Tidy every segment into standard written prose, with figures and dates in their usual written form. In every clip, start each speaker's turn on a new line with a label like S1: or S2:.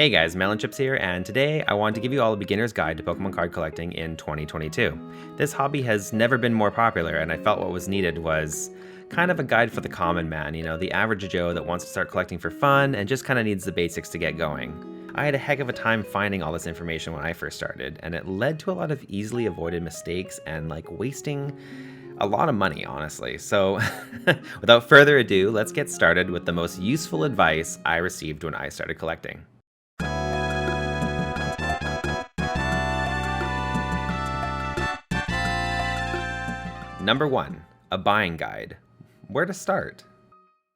S1: Hey guys, MelonChipz here, and today I wanted to give you all a beginner's guide to Pokemon card collecting in 2022. This hobby has never been more popular, and I felt what was needed was kind of a guide for the common man, the average Joe that wants to start collecting for fun and just kind of needs the basics to get going. I had a heck of a time finding all this information when I first started, and it led to a lot of easily avoided mistakes and wasting a lot of money, honestly. So without further ado, let's get started with the most useful advice I received when I started collecting. Number 1, a buying guide. Where to start?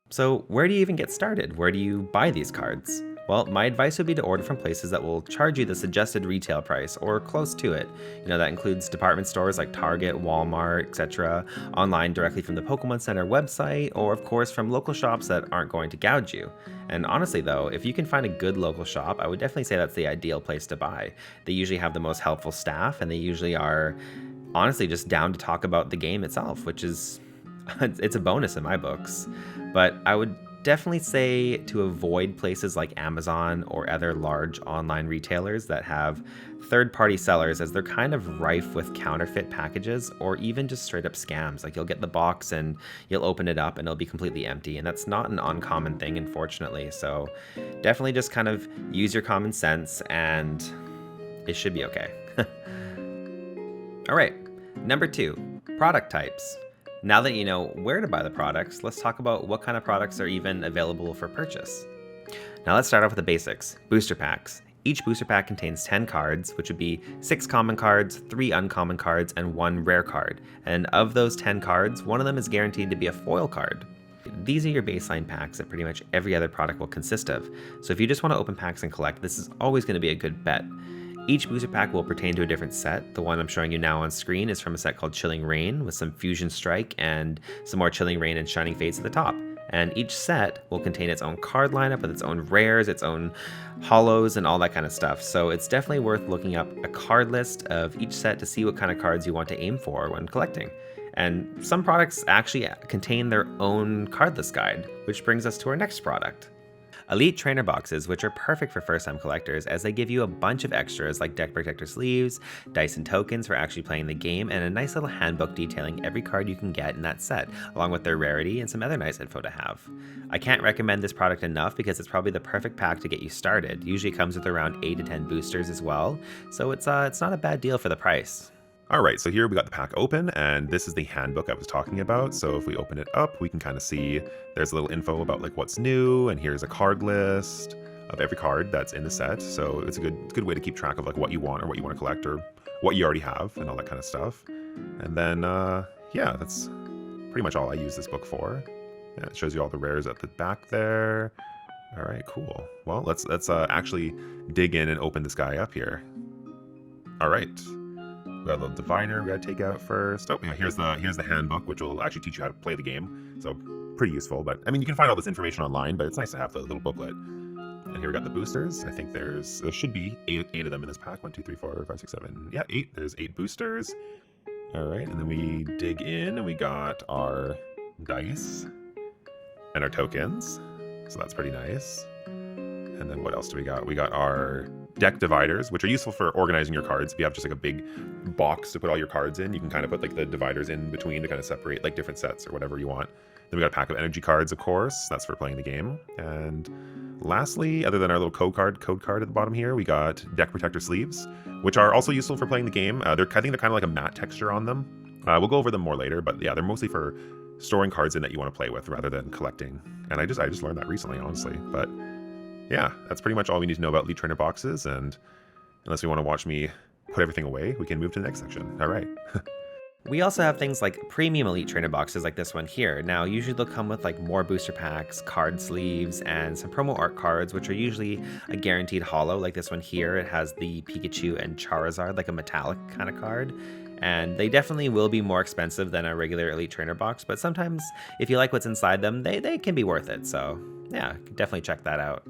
S1: So where do you even get started? Where do you buy these cards? Well, my advice would be to order from places that will charge you the suggested retail price or close to it. That includes department stores like Target, Walmart, etc., online directly from the Pokemon Center website, or of course from local shops that aren't going to gouge you. And honestly though, if you can find a good local shop, I would definitely say that's the ideal place to buy. They usually have the most helpful staff, and they usually are honestly just down to talk about the game itself, which is it's a bonus in my books. But I would definitely say to avoid places like Amazon or other large online retailers that have third-party sellers, as they're kind of rife with counterfeit packages or even just straight up scams. Like, you'll get the box and you'll open it up and it'll be completely empty, and that's not an uncommon thing, unfortunately. So definitely just kind of use your common sense and it should be okay. All right. Number 2, product types. Now that you know where to buy the products, let's talk about what kind of products are even available for purchase. Now let's start off with the basics. Booster packs. Each booster pack contains 10 cards, which would be 6 common cards, 3 uncommon cards, and 1 rare card. And of those 10 cards, one of them is guaranteed to be a foil card. These are your baseline packs that pretty much every other product will consist of. So if you just want to open packs and collect, this is always going to be a good bet. Each booster pack will pertain to a different set. The one I'm showing you now on screen is from a set called Chilling Reign, with some Fusion Strike and some more Chilling Reign and Shining Fates at the top. And each set will contain its own card lineup with its own rares, its own holos, and all that kind of stuff. So it's definitely worth looking up a card list of each set to see what kind of cards you want to aim for when collecting. And some products actually contain their own card list guide, which brings us to our next product. Elite Trainer Boxes, which are perfect for first-time collectors, as they give you a bunch of extras like deck protector sleeves, dice and tokens for actually playing the game, and a nice little handbook detailing every card you can get in that set, along with their rarity and some other nice info to have. I can't recommend this product enough because it's probably the perfect pack to get you started. Usually it comes with around 8 to 10 boosters as well, so it's not a bad deal for the price.
S2: All right, so here we got the pack open, and this is the handbook I was talking about. So if we open it up, we can kind of see there's a little info about what's new, and here's a card list of every card that's in the set. So it's a good way to keep track of what you want or what you want to collect or what you already have and all that kind of stuff. And then yeah, that's pretty much all I use this book for. Yeah, it shows you all the rares at the back there. All right, cool. Well, let's actually dig in and open this guy up here. All right. We got a little divider we gotta take out first. Oh, yeah, here's the handbook, which will actually teach you how to play the game. So pretty useful. But I mean, you can find all this information online, but it's nice to have the little booklet. And here we got the boosters. I think there should be eight of them in this pack. 1, 2, 3, 4, 5, 6, 7. Yeah, 8. There's 8 boosters. All right, and then we dig in, and we got our dice and our tokens. So that's pretty nice. And then what else do we got? We got our deck dividers, which are useful for organizing your cards. If you have just a big box to put all your cards in, you can kind of put the dividers in between to kind of separate different sets or whatever you want. Then we got a pack of energy cards, of course. That's for playing the game. And lastly, other than our little code card at the bottom here, we got deck protector sleeves, which are also useful for playing the game. I think they're kind of like a matte texture on them. We'll go over them more later, but yeah, they're mostly for storing cards in that you want to play with rather than collecting. And I just learned that recently, honestly. But yeah, that's pretty much all we need to know about Elite Trainer boxes, and unless we want to watch me put everything away, we can move to the next section. All right.
S1: We also have things like premium Elite Trainer boxes like this one here. Now, usually they'll come with more booster packs, card sleeves, and some promo art cards, which are usually a guaranteed holo. Like this one here, it has the Pikachu and Charizard, like a metallic kind of card. And they definitely will be more expensive than a regular Elite Trainer box, but sometimes if you like what's inside them, they can be worth it. So yeah, definitely check that out.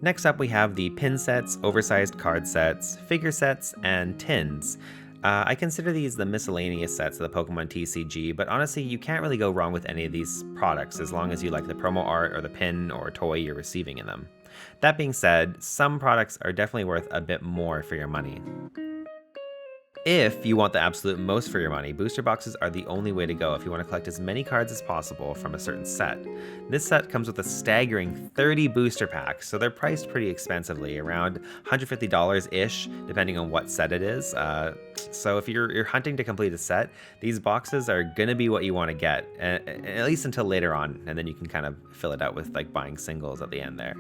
S1: Next up, we have the pin sets, oversized card sets, figure sets, and tins. I consider these the miscellaneous sets of the Pokemon TCG, but honestly, you can't really go wrong with any of these products as long as you like the promo art or the pin or toy you're receiving in them. That being said, some products are definitely worth a bit more for your money. If you want the absolute most for your money, booster boxes are the only way to go if you want to collect as many cards as possible from a certain set. This set comes with a staggering 30 booster packs, so they're priced pretty expensively, around $150-ish, depending on what set it is. So if you're hunting to complete a set, these boxes are going to be what you want to get, at least until later on, and then you can kind of fill it out with like buying singles at the end there.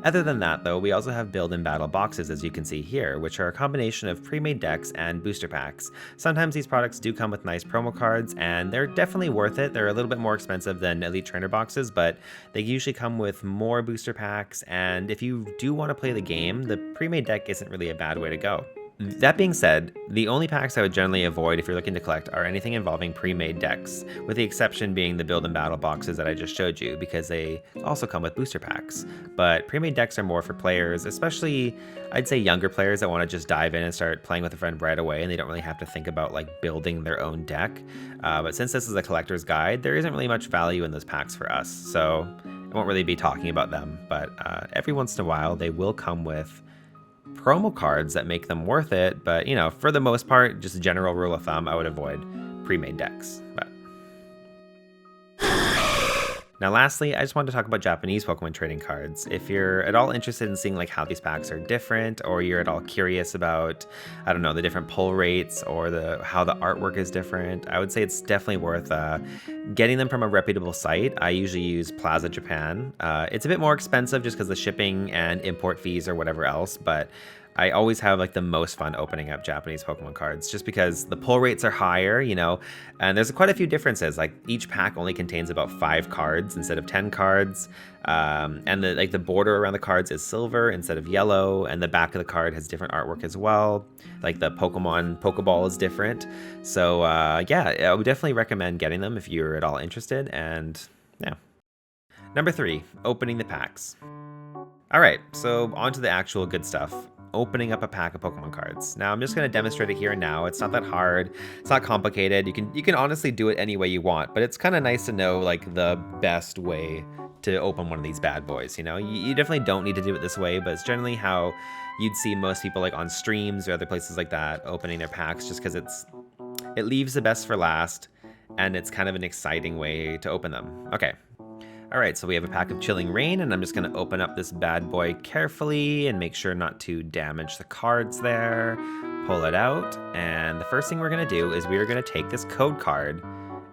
S1: Other than that, though, we also have build and battle boxes, as you can see here, which are a combination of pre-made decks and booster packs. Sometimes these products do come with nice promo cards, and they're definitely worth it. They're a little bit more expensive than Elite Trainer boxes, but they usually come with more booster packs, and if you do want to play the game, the pre-made deck isn't really a bad way to go. That being said, the only packs I would generally avoid if you're looking to collect are anything involving pre-made decks, with the exception being the build and battle boxes that I just showed you, because they also come with booster packs. But pre-made decks are more for players, especially I'd say younger players that want to just dive in and start playing with a friend right away, and they don't really have to think about like building their own deck. But since this is a collector's guide, there isn't really much value in those packs for us, so I won't really be talking about them. But every once in a while, they will come with promo cards that make them worth it, but you know, for the most part, just a general rule of thumb, I would avoid pre-made decks. But now lastly, I just wanted to talk about Japanese Pokemon trading cards. If you're at all interested in seeing like how these packs are different, or you're at all curious about, I don't know, the different pull rates or how the artwork is different, I would say it's definitely worth getting them from a reputable site. I usually use Plaza Japan. It's a bit more expensive just because the shipping and import fees or whatever else, but I always have like the most fun opening up Japanese Pokemon cards just because the pull rates are higher, you know, and there's quite a few differences. Like each pack only contains about 5 cards instead of 10 cards. And the border around the cards is silver instead of yellow, and the back of the card has different artwork as well. Like the Pokeball is different. So yeah, I would definitely recommend getting them if you're at all interested. And yeah. Number 3, opening the packs. All right, so on to the actual good stuff. Opening up a pack of Pokemon cards. Now I'm just going to demonstrate it here and now. It's not that hard. It's not complicated. You can honestly do it any way you want, but it's kind of nice to know like the best way to open one of these bad boys. You know, you definitely don't need to do it this way, but it's generally how you'd see most people like on streams or other places like that opening their packs, just because it leaves the best for last, and it's kind of an exciting way to open them. Okay. All right, so we have a pack of Chilling Reign, and I'm just going to open up this bad boy carefully and make sure not to damage the cards there. Pull it out, and the first thing we're going to do is we are going to take this code card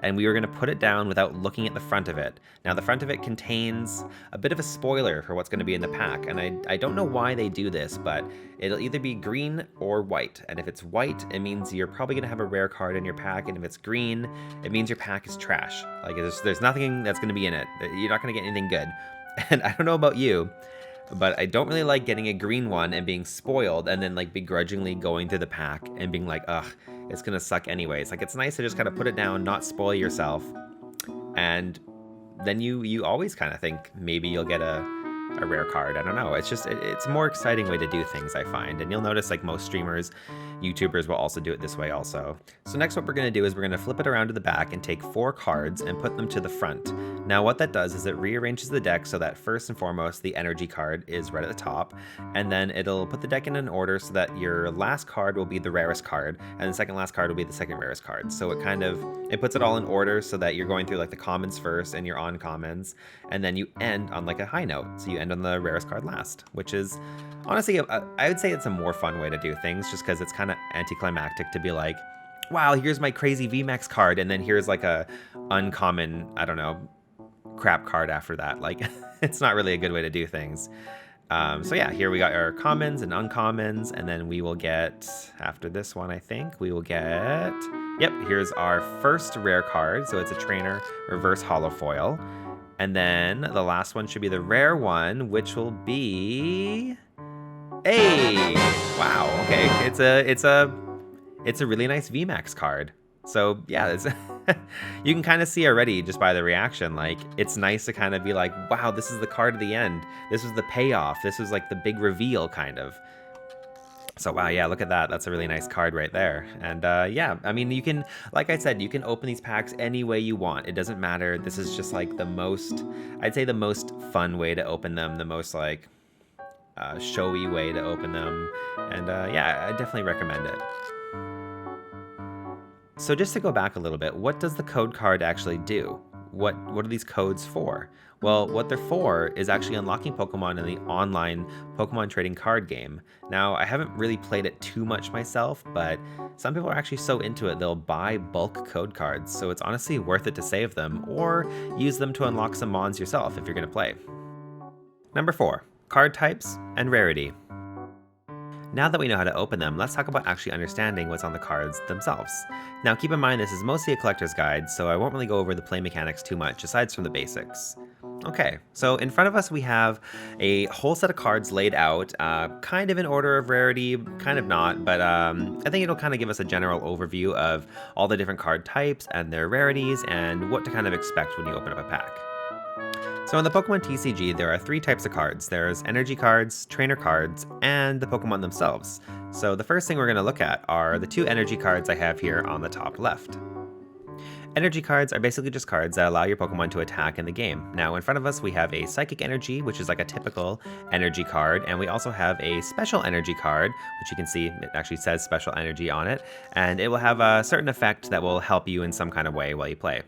S1: and we are going to put it down without looking at the front of it. Now, the front of it contains a bit of a spoiler for what's going to be in the pack, and I don't know why they do this, but it'll either be green or white, and if it's white, it means you're probably going to have a rare card in your pack, and if it's green, it means your pack is trash. Like, there's nothing that's going to be in it. You're not going to get anything good. And I don't know about you, but I don't really like getting a green one and being spoiled and then like begrudgingly going through the pack and being like, ugh, it's gonna suck anyways. Like, it's nice to just kind of put it down, not spoil yourself, and then you always kind of think maybe you'll get a rare card. I don't know. It's just it's a more exciting way to do things, I find. And you'll notice like most streamers, YouTubers will also do it this way also. So next what we're going to do is we're going to flip it around to the back and take 4 cards and put them to the front. Now what that does is it rearranges the deck so that first and foremost the energy card is right at the top, and then it'll put the deck in an order so that your last card will be the rarest card and the second last card will be the second rarest card. So it puts it all in order so that you're going through like the commons first and your uncommons, and then you end on like a high note. So you end on the rarest card last, which is honestly, I would say it's a more fun way to do things just because it's kind of anticlimactic to be like, wow, here's my crazy VMAX card, and then here's like a uncommon, I don't know, crap card after that. Like, it's not really a good way to do things. So yeah, here we got our commons and uncommons, and then we will get, after this one, I think, we will get, yep, here's our first rare card. So it's a trainer reverse holo foil. And then the last one should be the rare one, which will be, hey, wow, okay, it's a really nice VMAX card. So yeah, you can kind of see already just by the reaction, like it's nice to kind of be like, wow, this is the card at the end. This was the payoff. This was like the big reveal kind of. So wow, yeah, look at that. That's a really nice card right there. And yeah, I mean, you can, like I said, you can open these packs any way you want. It doesn't matter. This is just like the most, I'd say the most fun way to open them, the most like showy way to open them. And yeah, I definitely recommend it. So just to go back a little bit, what does the code card actually do? What are these codes for? Well, what they're for is actually unlocking Pokemon in the online Pokemon trading card game. Now, I haven't really played it too much myself, but some people are actually so into it they'll buy bulk code cards, so it's honestly worth it to save them or use them to unlock some mons yourself if you're going to play. Number 4, card types and rarity. Now that we know how to open them, let's talk about actually understanding what's on the cards themselves. Now keep in mind this is mostly a collector's guide, so I won't really go over the play mechanics too much, aside from the basics. Okay, so in front of us we have a whole set of cards laid out, kind of in order of rarity, kind of not, but I think it'll kind of give us a general overview of all the different card types and their rarities and what to kind of expect when you open up a pack. So in the Pokemon TCG, there are 3 types of cards. There's energy cards, trainer cards, and the Pokemon themselves. So the first thing we're going to look at are the 2 energy cards I have here on the top left. Energy cards are basically just cards that allow your Pokemon to attack in the game. Now in front of us we have a Psychic Energy, which is like a typical energy card, and we also have a Special Energy card, which you can see it actually says Special Energy on it, and it will have a certain effect that will help you in some kind of way while you play.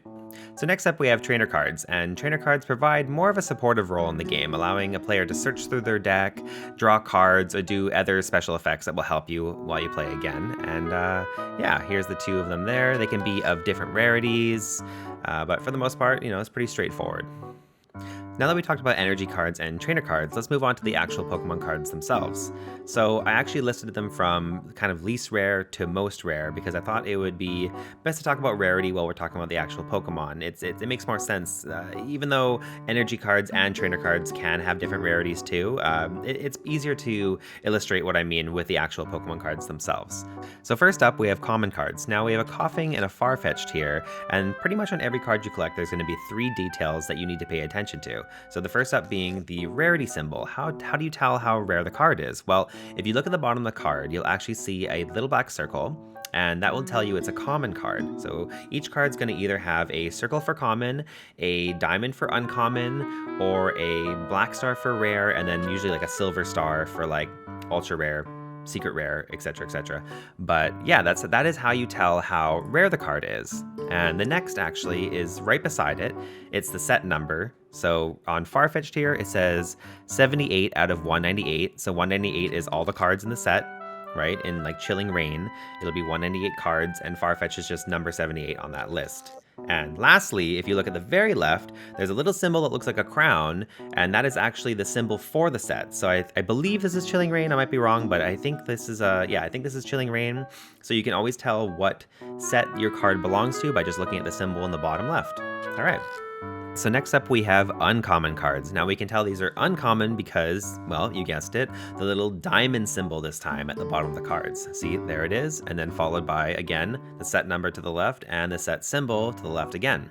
S1: So next up we have trainer cards, and trainer cards provide more of a supportive role in the game, allowing a player to search through their deck, draw cards, or do other special effects that will help you while you play again. And yeah, here's the 2 of them there. They can be of different rarities, but for the most part, you know, it's pretty straightforward. Now that we talked about energy cards and trainer cards, let's move on to the actual Pokemon cards themselves. So I actually listed them from kind of least rare to most rare because I thought it would be best to talk about rarity while we're talking about the actual Pokemon. It makes more sense, even though energy cards and trainer cards can have different rarities too. It's easier to illustrate what I mean with the actual Pokemon cards themselves. So first up, we have common cards. Now we have a Coughing and a Farfetch'd here, and pretty much on every card you collect, there's going to be 3 details that you need to pay attention to. So the first up being the rarity symbol. How do you tell how rare the card is? Well, if you look at the bottom of the card, you'll actually see a little black circle, and that will tell you it's a common card. So each card's going to either have a circle for common, a diamond for uncommon, or a black star for rare, and then usually like a silver star for like ultra rare, secret rare, etc, etc. But yeah, that is how you tell how rare the card is. And the next actually is right beside it. It's the set number. So on Farfetch'd here, it says 78 out of 198. So 198 is all the cards in the set, right? In like Chilling Reign, it'll be 198 cards, and Farfetch'd is just number 78 on that list. And lastly, if you look at the very left, there's a little symbol that looks like a crown, and that is actually the symbol for the set. So I believe this is Chilling Reign. I might be wrong, but I think this is I think this is Chilling Reign. So you can always tell what set your card belongs to by just looking at the symbol in the bottom left. All right. So next up we have uncommon cards. Now we can tell these are uncommon because, well, you guessed it, the little diamond symbol this time at the bottom of the cards. See, there it is, and then followed by, again, the set number to the left and the set symbol to the left again.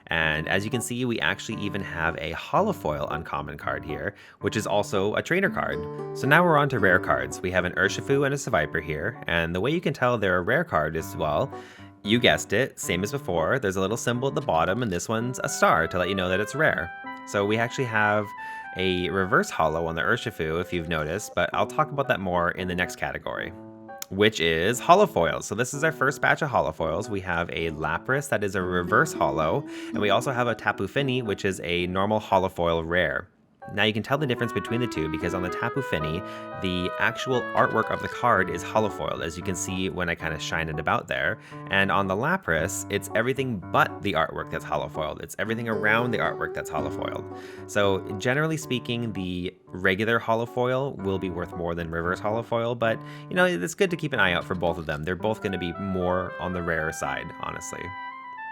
S1: And as you can see, we actually even have a holofoil uncommon card here, which is also a trainer card. So now we're on to rare cards. We have an Urshifu and a Seviper here, and the way you can tell they're a rare card is, well, you guessed it, same as before. There's a little symbol at the bottom, and this one's a star to let you know that it's rare. So we actually have a reverse holo on the Urshifu, if you've noticed, but I'll talk about that more in the next category, which is holofoils. So this is our first batch of holofoils. We have a Lapras that is a reverse holo, and we also have a Tapu Fini, which is a normal holofoil rare. Now you can tell the difference between the two because on the Tapu Fini, the actual artwork of the card is holofoiled, as you can see when I kind of shine it about there. And on the Lapras, it's everything but the artwork that's holofoiled. It's everything around the artwork that's holofoiled. So generally speaking, the regular holofoil will be worth more than reverse holofoil, but you know, it's good to keep an eye out for both of them. They're both going to be more on the rare side, honestly.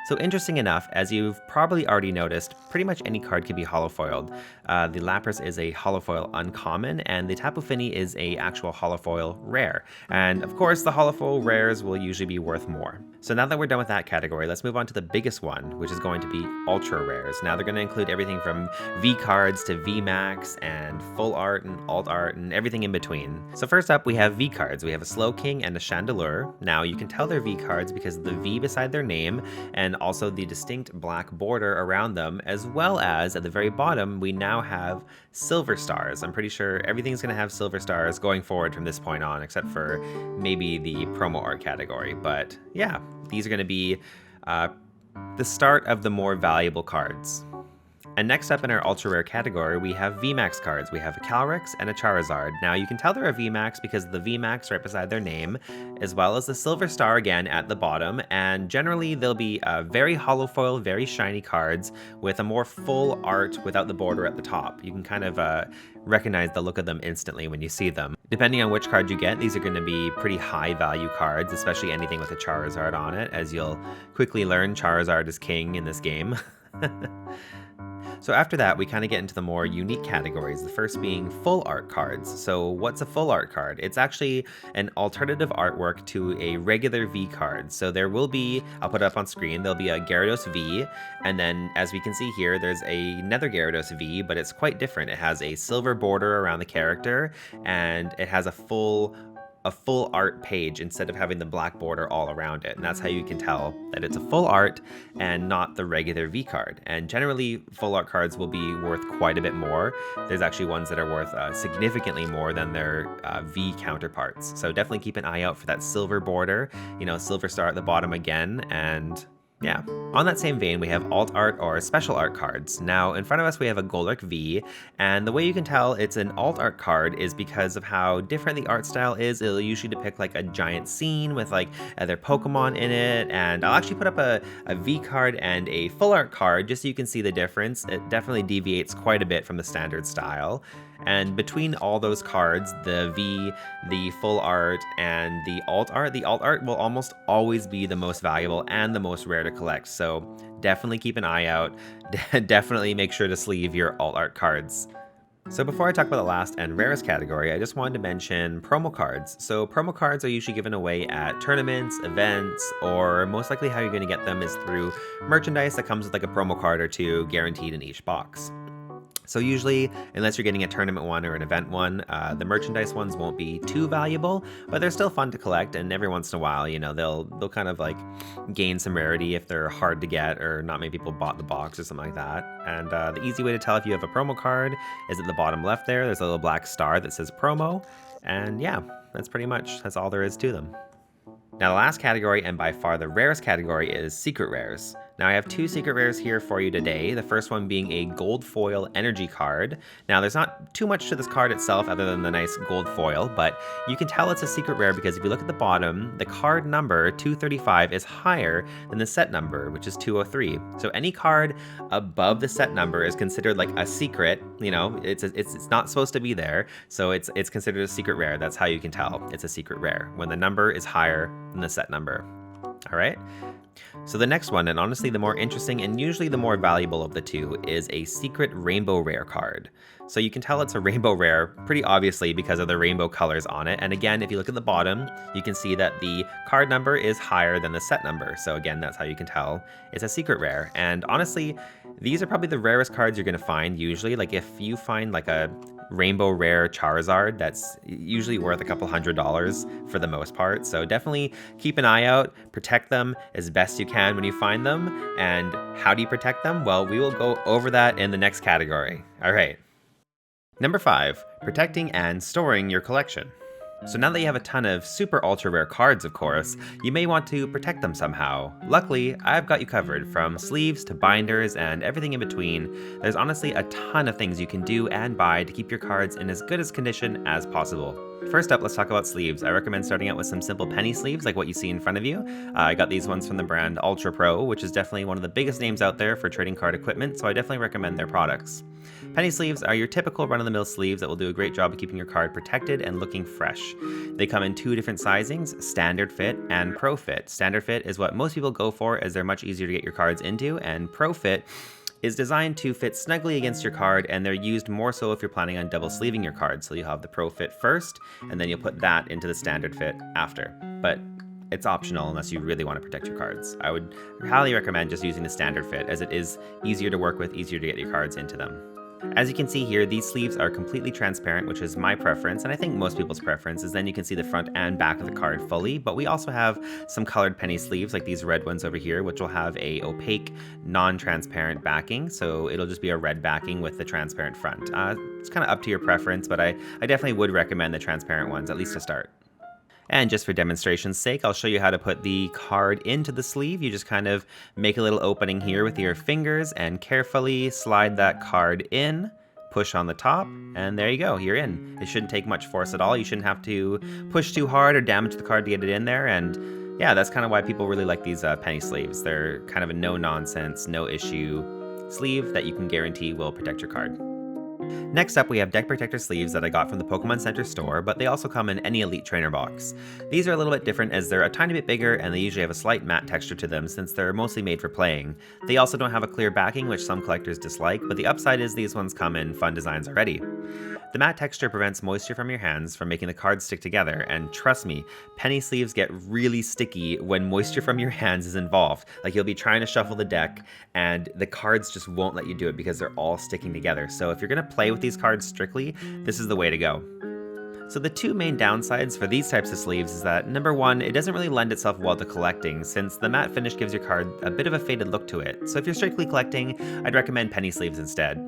S1: So interesting enough, as you've probably already noticed, pretty much any card can be holofoiled. The Lapras is a holofoil uncommon, and the Tapu Fini is a actual holofoil rare. And of course, the holofoil rares will usually be worth more. So now that we're done with that category, let's move on to the biggest one, which is going to be ultra rares. Now they're going to include everything from V cards to V Max and full art and alt art and everything in between. So first up, we have V cards. We have a Slowking and a Chandelure. Now you can tell they're V cards because of the V beside their name and also the distinct black border around them, as well as at the very bottom, we now have silver stars. I'm pretty sure everything's going to have silver stars going forward from this point on, except for maybe the promo art category. But yeah, these are going to be the start of the more valuable cards. And next up in our ultra rare category, we have VMAX cards. We have a Calyrex and a Charizard. Now you can tell they're a VMAX because of the VMAX right beside their name, as well as the silver star again at the bottom. And generally they'll be very holofoil, very shiny cards with a more full art without the border at the top. You can kind of recognize the look of them instantly when you see them. Depending on which card you get, these are going to be pretty high value cards, especially anything with a Charizard on it, as you'll quickly learn Charizard is king in this game. So after that, we kind of get into the more unique categories, the first being full art cards. So what's a full art card? It's actually an alternative artwork to a regular V card. So there will be, I'll put it up on screen, there'll be a Gyarados V, and then as we can see here, there's another Gyarados V, but it's quite different. It has a silver border around the character, and it has a full art page instead of having the black border all around it. And that's how you can tell that it's a full art and not the regular V card. And generally, full art cards will be worth quite a bit more. There's actually ones that are worth significantly more than their V counterparts. So definitely keep an eye out for that silver border, silver star at the bottom again. And yeah. On that same vein, we have alt art or special art cards. Now, in front of us, we have a Golurk V, and the way you can tell it's an alt art card is because of how different the art style is. It'll usually depict like a giant scene with like other Pokemon in it, and I'll actually put up a V card and a full art card just so you can see the difference. It definitely deviates quite a bit from the standard style. And between all those cards, the V, the full art, and the alt art will almost always be the most valuable and the most rare to collect. So definitely keep an eye out. Definitely make sure to sleeve your alt art cards. So before I talk about the last and rarest category, I just wanted to mention promo cards. So promo cards are usually given away at tournaments, events, or most likely how you're going to get them is through merchandise that comes with like a promo card or two guaranteed in each box. So usually, unless you're getting a tournament one or an event one, the merchandise ones won't be too valuable, but they're still fun to collect, and every once in a while, they'll kind of like gain some rarity if they're hard to get or not many people bought the box or something like that. And the easy way to tell if you have a promo card is at the bottom left there. There's a little black star that says promo, and yeah, that's all there is to them. Now the last category, and by far the rarest category, is secret rares. Now I have two secret rares here for you today, the first one being a gold foil energy card. Now there's not too much to this card itself other than the nice gold foil, but you can tell it's a secret rare because if you look at the bottom, the card number 235 is higher than the set number, which is 203. So any card above the set number is considered like a secret, it's not supposed to be there, so it's considered a secret rare. That's how you can tell it's a secret rare, when the number is higher than the set number. All right? So the next one, and honestly the more interesting and usually the more valuable of the two, is a secret rainbow rare card. So you can tell it's a rainbow rare pretty obviously because of the rainbow colors on it. And again, if you look at the bottom, you can see that the card number is higher than the set number. So again, that's how you can tell it's a secret rare. And honestly, these are probably the rarest cards you're going to find usually. Like if you find like a rainbow rare Charizard, that's usually worth a couple $100 for the most part. So definitely keep an eye out, protect them as best you can when you find them. And how do you protect them? Well, we will go over that in the next category. All right. Number 5, protecting and storing your collection. So now that you have a ton of super ultra rare cards, of course, you may want to protect them somehow. Luckily, I've got you covered, from sleeves to binders and everything in between. There's honestly a ton of things you can do and buy to keep your cards in as good as condition as possible. First up, let's talk about sleeves. I recommend starting out with some simple penny sleeves like what you see in front of you. I got these ones from the brand Ultra Pro, which is definitely one of the biggest names out there for trading card equipment, so I definitely recommend their products. Penny sleeves are your typical run-of-the-mill sleeves that will do a great job of keeping your card protected and looking fresh. They come in 2 different sizings, standard fit and pro fit. Standard fit is what most people go for as they're much easier to get your cards into, and pro fit is designed to fit snugly against your card, and they're used more so if you're planning on double sleeving your card. So you'll have the pro fit first, and then you'll put that into the standard fit after. But it's optional unless you really want to protect your cards. I would highly recommend just using the standard fit, as it is easier to work with, easier to get your cards into them. As you can see here, these sleeves are completely transparent, which is my preference, and I think most people's preference, is then you can see the front and back of the card fully. But we also have some colored penny sleeves, like these red ones over here, which will have a opaque, non-transparent backing, so it'll just be a red backing with the transparent front. It's kind of up to your preference, but I definitely would recommend the transparent ones, at least to start. And just for demonstration's sake, I'll show you how to put the card into the sleeve. You just kind of make a little opening here with your fingers and carefully slide that card in, push on the top, and there you go, you're in. It shouldn't take much force at all. You shouldn't have to push too hard or damage the card to get it in there. And yeah, that's kind of why people really like these penny sleeves. They're kind of a no-nonsense, no-issue sleeve that you can guarantee will protect your card. Next up, we have deck protector sleeves that I got from the Pokemon Center store, but they also come in any Elite Trainer box. These are a little bit different as they're a tiny bit bigger and they usually have a slight matte texture to them since they're mostly made for playing. They also don't have a clear backing, which some collectors dislike, but the upside is these ones come in fun designs already. The matte texture prevents moisture from your hands from making the cards stick together, and trust me, penny sleeves get really sticky when moisture from your hands is involved. Like, you'll be trying to shuffle the deck and the cards just won't let you do it because they're all sticking together. So if you're going to play with these cards strictly, this is the way to go. So the 2 main downsides for these types of sleeves is that, number 1, it doesn't really lend itself well to collecting since the matte finish gives your card a bit of a faded look to it. So if you're strictly collecting, I'd recommend penny sleeves instead.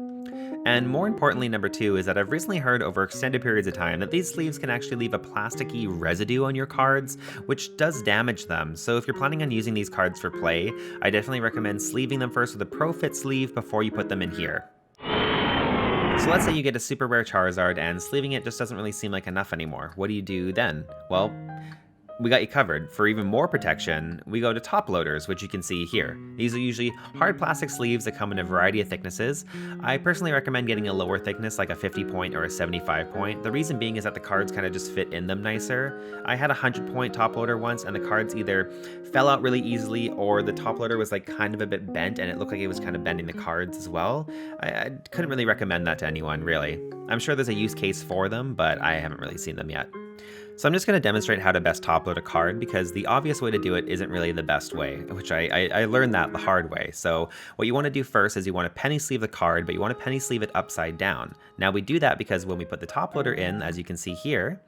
S1: And more importantly, number 2 is that I've recently heard over extended periods of time that these sleeves can actually leave a plasticky residue on your cards, which does damage them. So if you're planning on using these cards for play, I definitely recommend sleeving them first with a Pro Fit sleeve before you put them in here. So let's say you get a super rare Charizard and sleeving it just doesn't really seem like enough anymore. What do you do then? Well, we got you covered. For even more protection, we go to top loaders, which you can see here. These are usually hard plastic sleeves that come in a variety of thicknesses. I personally recommend getting a lower thickness, like a 50 point or a 75 point. The reason being is that the cards kind of just fit in them nicer. I had a 100 point top loader once, and the cards either fell out really easily or the top loader was like kind of a bit bent and it looked like it was kind of bending the cards as well. I couldn't really recommend that to anyone, really. I'm sure there's a use case for them, but I haven't really seen them yet. So I'm just going to demonstrate how to best top load a card because the obvious way to do it isn't really the best way, which I learned that the hard way. So what you want to do first is you want to penny sleeve the card, but you want to penny sleeve it upside down. Now we do that because when we put the top loader in, as you can see here,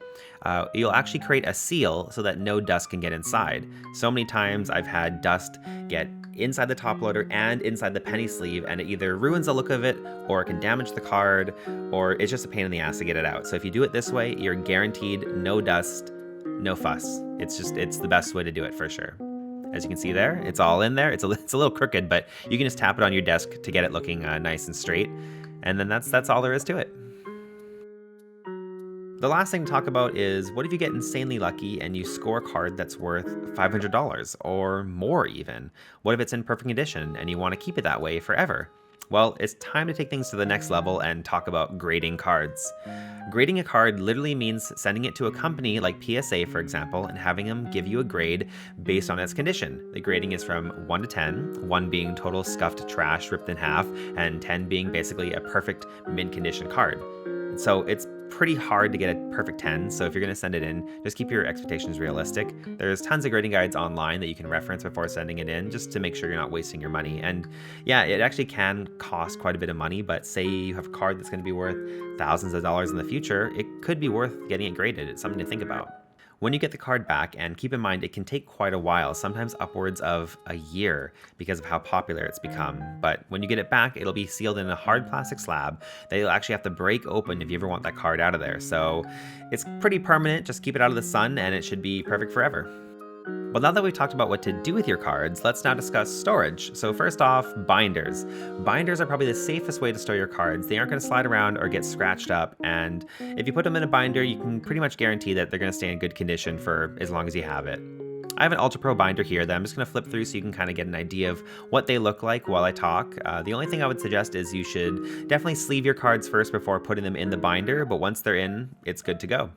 S1: you'll actually create a seal so that no dust can get inside. So many times I've had dust get inside the top loader and inside the penny sleeve, and it either ruins the look of it, or it can damage the card, or it's just a pain in the ass to get it out. So if you do it this way, you're guaranteed no dust, no fuss. It's the best way to do it for sure. As you can see there, it's all in there. It's a little crooked, but you can just tap it on your desk to get it looking nice and straight, and then that's all there is to it. The last thing to talk about is, what if you get insanely lucky and you score a card that's worth $500 or more even? What if it's in perfect condition and you want to keep it that way forever? Well, it's time to take things to the next level and talk about grading cards. Grading a card literally means sending it to a company like PSA, for example, and having them give you a grade based on its condition. The grading is from 1 to 10, 1 being total scuffed trash ripped in half, and 10 being basically a perfect mint condition card. So it's pretty hard to get a perfect 10, so if you're going to send it in, just keep your expectations realistic. There's tons of grading guides online that you can reference before sending it in, just to make sure you're not wasting your money. And yeah, it actually can cost quite a bit of money, but say you have a card that's going to be worth thousands of dollars in the future, it could be worth getting it graded. It's something to think about. When you get the card back, and keep in mind it can take quite a while, sometimes upwards of a year because of how popular it's become. But when you get it back, it'll be sealed in a hard plastic slab that you'll actually have to break open if you ever want that card out of there. So it's pretty permanent, just keep it out of the sun and it should be perfect forever. Well, now that we've talked about what to do with your cards, let's now discuss storage. So first off, binders. Binders are probably the safest way to store your cards. They aren't going to slide around or get scratched up, and if you put them in a binder, you can pretty much guarantee that they're going to stay in good condition for as long as you have it. I have an Ultra Pro binder here that I'm just going to flip through so you can kind of get an idea of what they look like while I talk. The only thing I would suggest is you should definitely sleeve your cards first before putting them in the binder, but once they're in, it's good to go.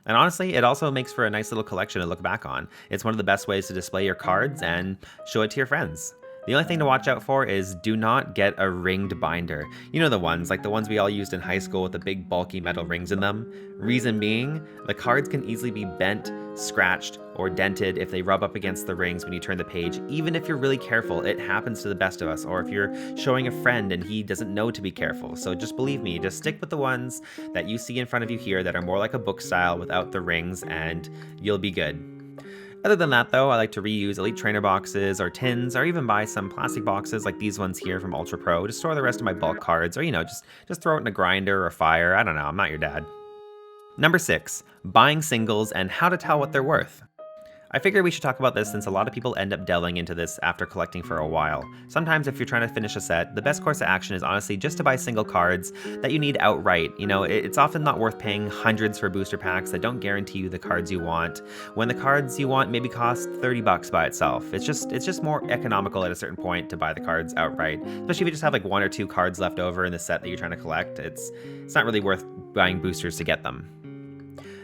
S1: And honestly, it also makes for a nice little collection to look back on. It's one of the best ways to display your cards and show it to your friends. The only thing to watch out for is do not get a ringed binder. You know the ones, like the ones we all used in high school with the big bulky metal rings in them. Reason being, the cards can easily be bent, scratched, or dented if they rub up against the rings when you turn the page. Even if you're really careful, it happens to the best of us. Or if you're showing a friend and he doesn't know to be careful. So just believe me, just stick with the ones that you see in front of you here that are more like a book style without the rings, and you'll be good. Other than that though, I like to reuse Elite Trainer boxes or tins, or even buy some plastic boxes like these ones here from Ultra Pro to store the rest of my bulk cards, or just throw it in a grinder or fire. I don't know, I'm not your dad. Number 6, buying singles and how to tell what they're worth. I figured we should talk about this since a lot of people end up delving into this after collecting for a while. Sometimes if you're trying to finish a set, the best course of action is honestly just to buy single cards that you need outright. It's often not worth paying hundreds for booster packs that don't guarantee you the cards you want, when the cards you want maybe cost $30 by itself. It's just more economical at a certain point to buy the cards outright, especially if you just have like 1 or 2 cards left over in the set that you're trying to collect. It's not really worth buying boosters to get them.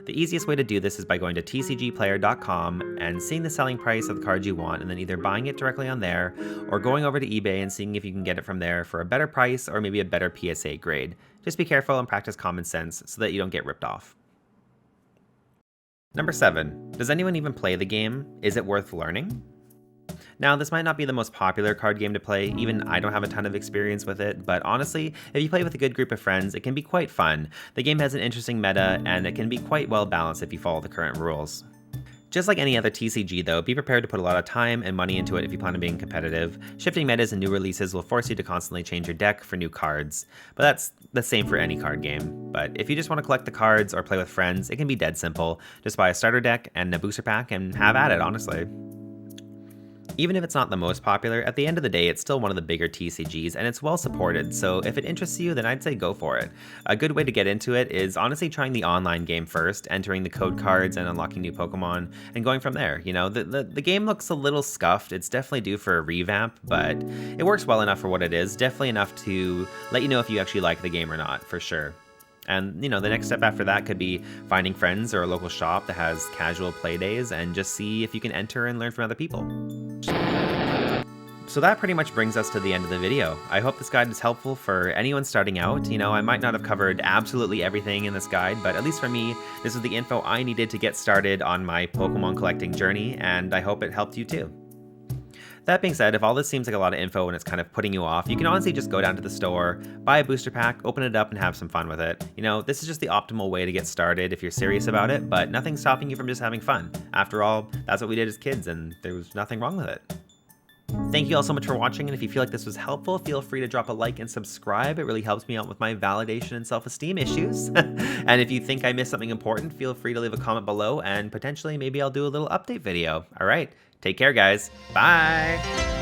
S1: The easiest way to do this is by going to tcgplayer.com and seeing the selling price of the card you want, and then either buying it directly on there or going over to eBay and seeing if you can get it from there for a better price or maybe a better PSA grade. Just be careful and practice common sense so that you don't get ripped off. Number 7, does anyone even play the game? Is it worth learning? Now, this might not be the most popular card game to play, even I don't have a ton of experience with it, but honestly, if you play with a good group of friends, it can be quite fun. The game has an interesting meta, and it can be quite well balanced if you follow the current rules. Just like any other TCG though, be prepared to put a lot of time and money into it if you plan on being competitive. Shifting metas and new releases will force you to constantly change your deck for new cards, but that's the same for any card game. But if you just want to collect the cards or play with friends, it can be dead simple. Just buy a starter deck and a booster pack and have at it, honestly. Even if it's not the most popular, at the end of the day, it's still one of the bigger TCGs, and it's well supported, so if it interests you, then I'd say go for it. A good way to get into it is honestly trying the online game first, entering the code cards and unlocking new Pokemon, and going from there. The game looks a little scuffed, it's definitely due for a revamp, but it works well enough for what it is, definitely enough to let you know if you actually like the game or not, for sure. And, the next step after that could be finding friends or a local shop that has casual play days and just see if you can enter and learn from other people. So that pretty much brings us to the end of the video. I hope this guide is helpful for anyone starting out. I might not have covered absolutely everything in this guide, but at least for me, this is the info I needed to get started on my Pokemon collecting journey, and I hope it helped you too. That being said, if all this seems like a lot of info and it's kind of putting you off, you can honestly just go down to the store, buy a booster pack, open it up, and have some fun with it. This is just the optimal way to get started if you're serious about it, but nothing's stopping you from just having fun. After all, that's what we did as kids, and there was nothing wrong with it. Thank you all so much for watching, and if you feel like this was helpful, feel free to drop a like and subscribe. It really helps me out with my validation and self-esteem issues. And if you think I missed something important, feel free to leave a comment below, and potentially maybe I'll do a little update video. All right, take care guys. Bye!